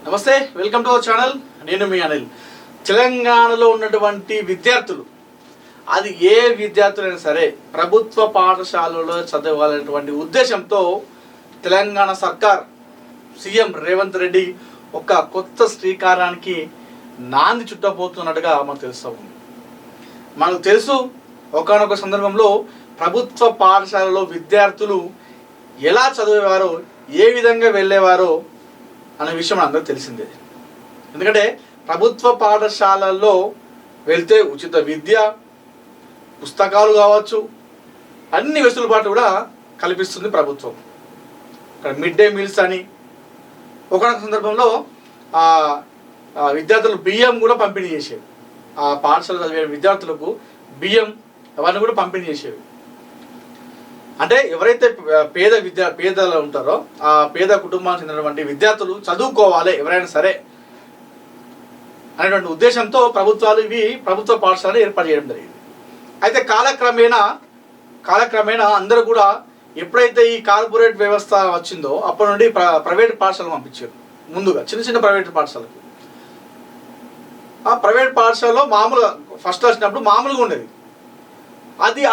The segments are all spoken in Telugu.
నమస్తే, వెల్కమ్ టు అవర్ ఛానల్. నేను మీ అనిల్. తెలంగాణలో ఉన్నటువంటి విద్యార్థులు, అది ఏ విద్యార్థులైనా సరే ప్రభుత్వ పాఠశాలలో చదవాలనేటువంటి ఉద్దేశంతో తెలంగాణ సర్కార్ సీఎం రేవంత్ రెడ్డి ఒక కొత్త శ్రీకారానికి నాంది చుట్టబోతున్నట్టుగా మనకు తెలుస్తూ ఉంది. మనకు తెలుసు, ఒకానొక సందర్భంలో ప్రభుత్వ పాఠశాలలో విద్యార్థులు ఎలా చదివేవారో, ఏ విధంగా వెళ్ళేవారో అనే విషయం అందరికీ తెలిసిందే. ఎందుకంటే ప్రభుత్వ పాఠశాలల్లో వెళ్తే ఉచిత విద్య, పుస్తకాలు కావచ్చు, అన్ని వెసులుబాట్లు కూడా కల్పిస్తుంది ప్రభుత్వం. ఇక్కడ మిడ్ డే మీల్స్ అని ఒకనొక సందర్భంలో విద్యార్థులు బియ్యం కూడా పంపిణీ చేసేవి. ఆ పాఠశాల చదివే విద్యార్థులకు బియ్యం అవన్నీ కూడా పంపిణీ చేసేవి. అంటే ఎవరైతే పేదలు ఉంటారో ఆ పేద కుటుంబానికి చెందినటువంటి విద్యార్థులు చదువుకోవాలి ఎవరైనా సరే అనేటువంటి ఉద్దేశంతో ప్రభుత్వాలు ప్రభుత్వ పాఠశాలను ఏర్పాటు చేయడం జరిగింది. అయితే కాలక్రమేణా అందరూ కూడా ఎప్పుడైతే ఈ కార్పొరేట్ వ్యవస్థ వచ్చిందో అప్పటి నుండి ప్రైవేట్ పాఠశాలను పంపించారు. ముందుగా చిన్న ప్రైవేట్ పాఠశాలకు, ఆ ప్రైవేట్ పాఠశాలలో మామూలుగా ఫస్ట్ వచ్చినప్పుడు మామూలుగా ఉండేది.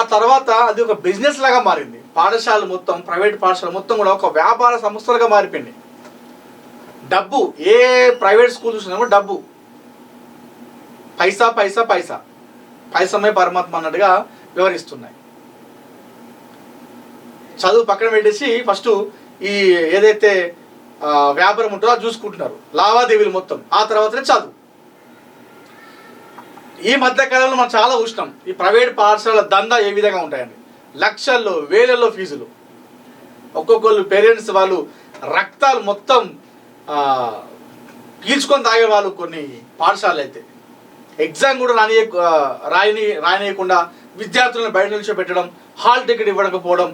ఆ తర్వాత అది ఒక బిజినెస్ లాగా మారింది. పాఠశాలలు మొత్తం, ప్రైవేట్ పాఠశాల మొత్తం కూడా ఒక వ్యాపార సంస్థలుగా మారిపోయింది. డబ్బు, ఏ ప్రైవేట్ స్కూల్ చూసినా కూడా డబ్బు, పైసా పైసా పైసా, పైసమే పరమాత్మ అన్నట్టుగా వివరిస్తున్నాయి. చదువు పక్కన పెట్టేసి ఫస్ట్ ఈ ఏదైతే వ్యాపారం ఉంటుందో అది చూసుకుంటున్నారు, లావాదేవీలు మొత్తం, ఆ తర్వాతనే చదువు. ఈ మధ్యకాలంలో మనం చాలా చూసినాం ఈ ప్రైవేట్ పాఠశాల దందా ఏ విధంగా ఉంటాయని. లక్షల్లో వేలల్లో ఫీజులు, ఒక్కొక్కళ్ళు పేరెంట్స్ వాళ్ళు రక్తాలు మొత్తం పీల్చుకొని తాగే వాళ్ళు కొన్ని పాఠశాలలు. అయితే ఎగ్జామ్ కూడా రాయనీయకుండా విద్యార్థులను బయట నిలిచిపెట్టడం, హాల్ టికెట్ ఇవ్వకపోవడం,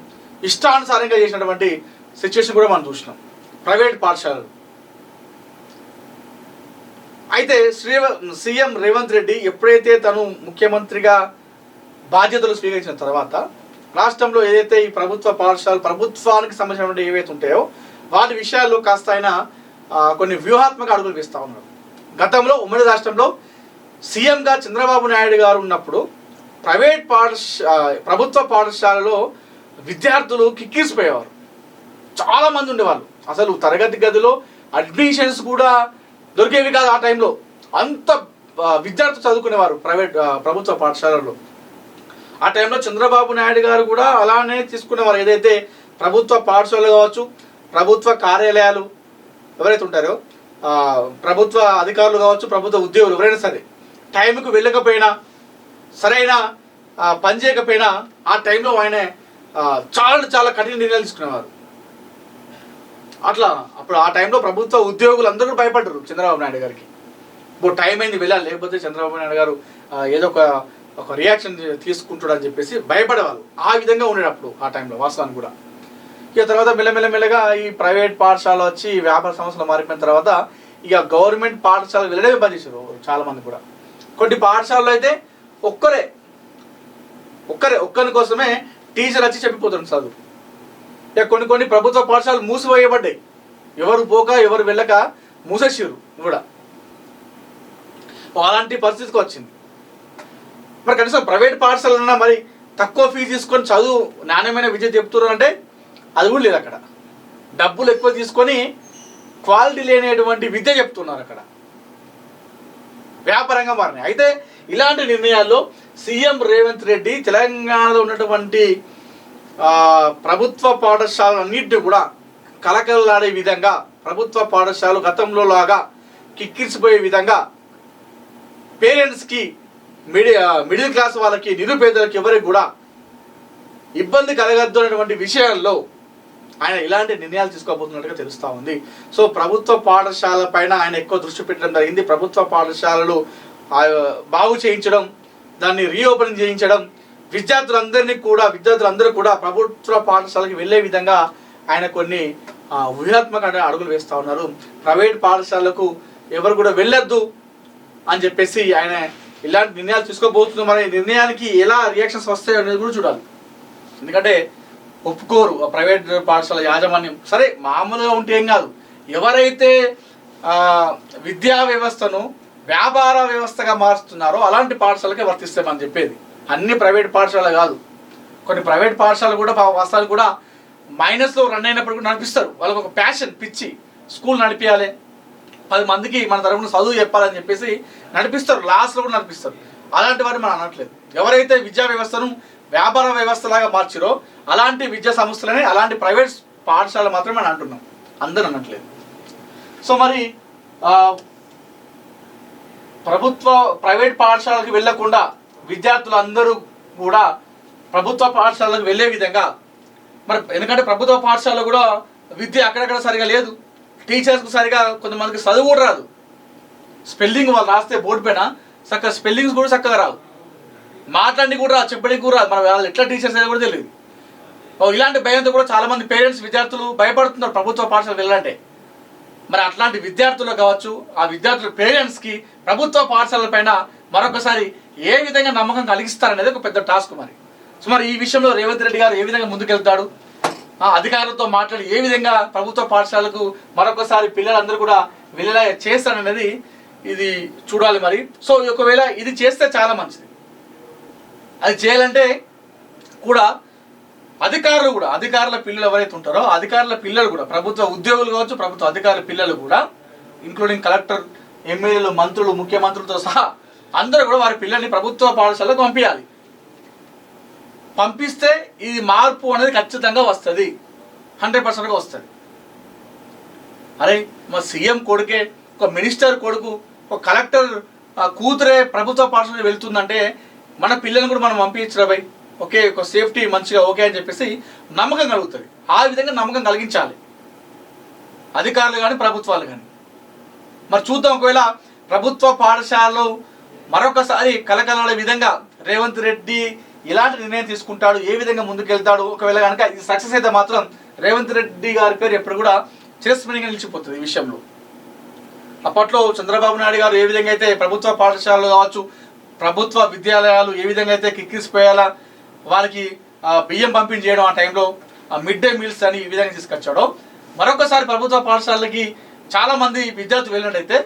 ఇష్టానుసారంగా చేసినటువంటి సిచ్యువేషన్ కూడా మనం చూసినాం ప్రైవేట్ పాఠశాలలు. అయితే సీఎం రేవంత్ రెడ్డి ఎప్పుడైతే తను ముఖ్యమంత్రిగా బాధ్యతలు స్వీకరించిన తర్వాత రాష్ట్రంలో ఏదైతే ఈ ప్రభుత్వ పాఠశాలలు ప్రభుత్వానికి సంబంధించినటువంటి ఏవైతే ఉంటాయో వాటి విషయాల్లో కాస్త ఆయన కొన్ని వ్యూహాత్మక అడుగులు వేస్తూ ఉన్నారు. గతంలో ఉమ్మడి రాష్ట్రంలో సీఎంగా చంద్రబాబు నాయుడు గారు ఉన్నప్పుడు ప్రభుత్వ పాఠశాలలో విద్యార్థులు కిక్కిరిసిపోయేవారు. చాలామంది ఉండేవాళ్ళు. అసలు తరగతి గదిలో అడ్మిషన్స్ కూడా దొరికేవి కాదు ఆ టైంలో. అంత విద్యార్థులు చదువుకునేవారు ప్రభుత్వ పాఠశాలలో. ఆ టైంలో చంద్రబాబు నాయుడు గారు కూడా అలానే తీసుకునేవారు. ఏదైతే ప్రభుత్వ పాఠశాలలు కావచ్చు, ప్రభుత్వ కార్యాలయాలు ఎవరైతే ఉంటారో ప్రభుత్వ అధికారులు కావచ్చు, ప్రభుత్వ ఉద్యోగులు ఎవరైనా సరే టైంకు వెళ్ళకపోయినా, సరైన పని చేయకపోయినా ఆ టైంలో ఆయన చాలా కఠిన నిర్ణయాలు తీసుకునేవారు. అట్లా అప్పుడు ఆ టైంలో ప్రభుత్వ ఉద్యోగులు అందరూ భయపడ్డారు చంద్రబాబు నాయుడు గారికి. ఇప్పుడు టైం అయింది వెళ్ళాలి, లేకపోతే చంద్రబాబు నాయుడు గారు ఏదో ఒక రియాక్షన్ తీసుకుంటాడని చెప్పేసి భయపడేవాళ్ళు. ఆ విధంగా ఉండేటప్పుడు ఆ టైంలో వాస్తవానికి కూడా. ఇక తర్వాత మెల్లమెల్లగా ఈ ప్రైవేట్ పాఠశాల వచ్చి వ్యాపార సంస్థలు మారిపోయిన తర్వాత ఇక గవర్నమెంట్ పాఠశాలకు వెళ్ళడమే బంద్ చేశారు చాలామంది కూడా. కొన్ని పాఠశాలలో అయితే ఒక్కరి కోసమే టీచర్ వచ్చి చెప్పిపోతారు చదువు. ఇక కొన్ని ప్రభుత్వ పాఠశాలలు మూసివేయబడ్డాయి. ఎవరు పోక ఎవరు వెళ్ళక మూసేసారు కూడా. అలాంటి పరిస్థితికి వచ్చింది. మరి కనీసం ప్రైవేట్ పాఠశాలన్నా మరి తక్కువ ఫీజు తీసుకొని చదువు నాణ్యమైన విద్య చెప్తున్నారు అంటే అది కూడా లేదు. అక్కడ డబ్బులు ఎక్కువ తీసుకొని క్వాలిటీ లేనటువంటి విద్య చెప్తున్నారు. అక్కడ వ్యాపారంగా మారినాయి. అయితే ఇలాంటి నిర్ణయాల్లో సీఎం రేవంత్ రెడ్డి తెలంగాణలో ఉన్నటువంటి ప్రభుత్వ పాఠశాలన్నింటినీ కూడా కలకలలాడే విధంగా, ప్రభుత్వ పాఠశాలలు గతంలో లాగా కిక్కిరిసిపోయే విధంగా పేరెంట్స్కి, మిడిల్ క్లాస్ వాళ్ళకి, నిరుపేదలకి ఎవరికి కూడా ఇబ్బంది కలగద్దు అనేటువంటి విషయాల్లో ఆయన ఇలాంటి నిర్ణయాలు తీసుకోబోతున్నట్టుగా తెలుస్తూ ఉంది. సో ప్రభుత్వ పాఠశాల పైన ఆయన ఎక్కువ దృష్టి పెట్టడం జరిగింది. ప్రభుత్వ పాఠశాలలు బాగు చేయించడం, దాన్ని రీఓపెన్ చేయించడం, విద్యార్థులందరూ కూడా ప్రభుత్వ పాఠశాలకు వెళ్ళే విధంగా ఆయన కొన్ని వ్యూహాత్మక అడుగులు వేస్తూ ఉన్నారు. ప్రైవేట్ పాఠశాలకు ఎవరు కూడా వెళ్ళొద్దు అని చెప్పేసి ఆయన ఇలాంటి నిర్ణయాలు తీసుకోబోతున్నారు. మరి నిర్ణయానికి ఎలా రియాక్షన్స్ వస్తాయో అనేది కూడా చూడాలి. ఎందుకంటే ఒప్పుకోరు ప్రైవేట్ పాఠశాల యాజమాన్యం. సరే మామూలుగా ఉంటే ఏం కాదు, ఎవరైతే విద్యా వ్యవస్థను వ్యాపార వ్యవస్థగా మారుస్తున్నారో అలాంటి పాఠశాలకే వర్తిస్తామని చెప్పేది. అన్ని ప్రైవేట్ పాఠశాల కాదు, కొన్ని ప్రైవేట్ పాఠశాలలు కూడా వాస్తవాలు కూడా మైనస్లో రన్ అయినప్పుడు కూడా నడిపిస్తారు. వాళ్ళకి ఒక ప్యాషన్, పిచ్చి, స్కూల్ నడిపించాలి, 10 మందికి మన తరపున చదువు చెప్పాలని చెప్పేసి నడిపిస్తారు, లాస్ట్లో కూడా నడిపిస్తారు. అలాంటి వారిని మనం అనట్లేదు. ఎవరైతే విద్యా వ్యవస్థను వ్యాపార వ్యవస్థలాగా మార్చిరో అలాంటి విద్యా సంస్థలనే, అలాంటి ప్రైవేట్ పాఠశాల మాత్రమే మనం అంటున్నాం, అందరూ అనట్లేదు. సో మరి ప్రైవేట్ పాఠశాలకు వెళ్లకుండా విద్యార్థులు అందరూ కూడా ప్రభుత్వ పాఠశాలకు వెళ్ళే విధంగా, మరి ఎందుకంటే ప్రభుత్వ పాఠశాలలో కూడా విద్య అక్కడక్కడ సరిగా లేదు, టీచర్స్కు సరిగా కొంతమందికి చదువు కూడా రాదు, స్పెల్లింగ్ వాళ్ళు రాస్తే బోర్డు పైన చక్కగా స్పెల్లింగ్స్ కూడా చక్కగా రావు, మాట్లాడి కూడా రాదు, చెప్పడానికి కూడా రాదు, మన వాళ్ళు ఎట్లా టీచర్స్ అయితే కూడా తెలియదు. ఇలాంటి భయంతో కూడా చాలామంది పేరెంట్స్, విద్యార్థులు భయపడుతున్నారు ప్రభుత్వ పాఠశాలకు వెళ్ళాలంటే. మరి అట్లాంటి విద్యార్థులు కావచ్చు, ఆ విద్యార్థుల పేరెంట్స్కి ప్రభుత్వ పాఠశాలల పైన మరొకసారి ఏ విధంగా నమ్మకం కలిగిస్తారనేది ఒక పెద్ద టాస్క్. సో మరి ఈ విషయంలో రేవంత్ రెడ్డి గారు ఏ విధంగా ముందుకెళ్తాడు, అధికారులతో మాట్లాడి ఏ విధంగా ప్రభుత్వ పాఠశాలకు మరొకసారి పిల్లలందరూ కూడా వెళ్ళేలా చేస్తారనేది ఇది చూడాలి మరి. సో ఒకవేళ ఇది చేస్తే చాలా మంచిది. అది చేయాలంటే కూడా అధికారుల పిల్లలు ఎవరైతే ఉంటారో అధికారుల పిల్లలు కూడా, ప్రభుత్వ ఉద్యోగులు కావచ్చు, ప్రభుత్వ అధికారుల పిల్లలు కూడా, ఇంక్లూడింగ్ కలెక్టర్, ఎమ్మెల్యేలు, మంత్రులు, ముఖ్యమంత్రులతో సహా అందరూ కూడా వారి పిల్లల్ని ప్రభుత్వ పాఠశాలకు పంపించాలి. పంపిస్తే ఇది మార్పు అనేది ఖచ్చితంగా వస్తుంది, 100%గా వస్తుంది. అరే మా సీఎం కొడుకే, ఒక మినిస్టర్ కొడుకు, ఒక కలెక్టర్ కూతురే ప్రభుత్వ పాఠశాలకు వెళ్తుందంటే మన పిల్లల్ని కూడా మనం పంపించరా భయ్, ఓకే, ఒక సేఫ్టీ మంచిగా ఓకే అని చెప్పేసి నమ్మకం కలుగుతుంది. ఆ విధంగా నమ్మకం కలిగించాలి అధికారులు కానీ ప్రభుత్వాలు కానీ. మరి చూద్దాం, ఒకవేళ ప్రభుత్వ పాఠశాలలో మరొకసారి కలకలాడే విధంగా రేవంత్ రెడ్డి ఇలాంటి నిర్ణయం తీసుకుంటాడు, ఏ విధంగా ముందుకెళ్తాడు. ఒకవేళ కనుక ఇది సక్సెస్ అయితే మాత్రం రేవంత్ రెడ్డి గారి పేరు ఎప్పుడు కూడా చిరస్మరణీయంగా నిలిచిపోతుంది ఈ విషయంలో. అప్పట్లో చంద్రబాబు నాయుడు గారు ఏ విధంగా అయితే ప్రభుత్వ పాఠశాలలు కావచ్చు, ప్రభుత్వ విద్యాలయాలు ఏ విధంగా అయితే కిక్కిసిపోయేలా వారికి బియ్యం పంపిణీ చేయడం, ఆ టైంలో మిడ్ డే మీల్స్ అని ఈ విధంగా తీసుకొచ్చాడో, మరొకసారి ప్రభుత్వ పాఠశాలకి చాలామంది విద్యార్థులు వెళ్ళినట్టయితే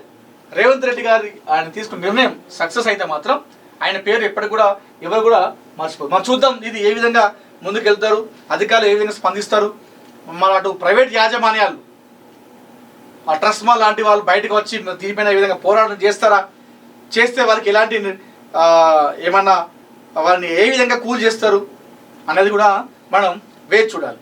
రేవంత్ రెడ్డి గారి ఆయన తీసుకున్న నిర్ణయం సక్సెస్ అయితే మాత్రం ఆయన పేరు ఎప్పటికి కూడా ఎవరు కూడా మర్చిపోదు. మనం చూద్దాం ఇది ఏ విధంగా ముందుకెళ్తారు, అధికారులు ఏ విధంగా స్పందిస్తారు. మన అటు ప్రైవేట్ యాజమాన్యాలు, ఆ ట్రస్ట్ మాల్ లాంటి వాళ్ళు బయటకు వచ్చి దీనిపైన ఈ విధంగా పోరాటం చేస్తారా, చేస్తే వారికి ఎలాంటి ఏమన్నా వారిని ఏ విధంగా కూల్ చేస్తారు అనేది కూడా మనం వేచి చూడాలి.